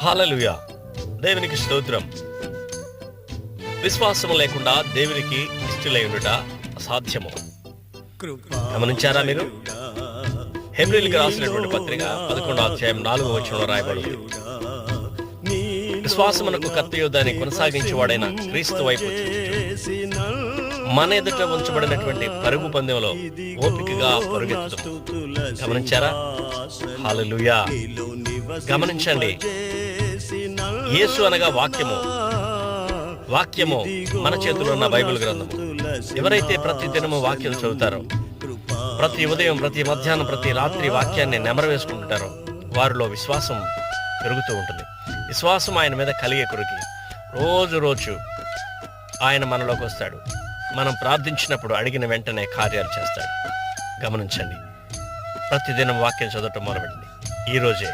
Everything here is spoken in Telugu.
హల్లెలూయా. దేవునికి స్తోత్రం. విశ్వాసము లేకుండా దేవునికి ఇష్టలై ఉండుట అసాధ్యము. గమనించారా మీరు? హెబ్రీయులకు రాసినటువంటి పత్రిక 11వ అధ్యాయం 4వ వచనంలో రాయబడింది, విశ్వాసమునకు కర్తయు దాన్ని కొనసాగించేవాడైన క్రీస్తు వైపు చూచుచు మన ఎదుట ఉంచబడినటువంటి పరుగు పందెంలో ఓపికగా పరుగెత్తుము. గమనించారా? హల్లెలూయా. గమనించండి, యేసు అనగా వాక్యము. వాక్యము మన చేతిలో ఉన్న బైబిల్ గ్రంథము. ఎవరైతే ప్రతి దినము వాక్యం చదువుతారో, ప్రతి ఉదయం, ప్రతి మధ్యాహ్నం, ప్రతి రాత్రి వాక్యాన్ని నెమరు వేసుకుంటారో వారిలో విశ్వాసం పెరుగుతూ ఉంటుంది. విశ్వాసం ఆయన మీద కలిగే కొరకు రోజు ఆయన మనలోకి వస్తాడు. మనం ప్రార్థించినప్పుడు అడిగిన వెంటనే కార్యాలు చేస్తాడు. గమనించండి, ప్రతిదినం వాక్యం చదవటం మొదలుపెట్టండి. ఈరోజే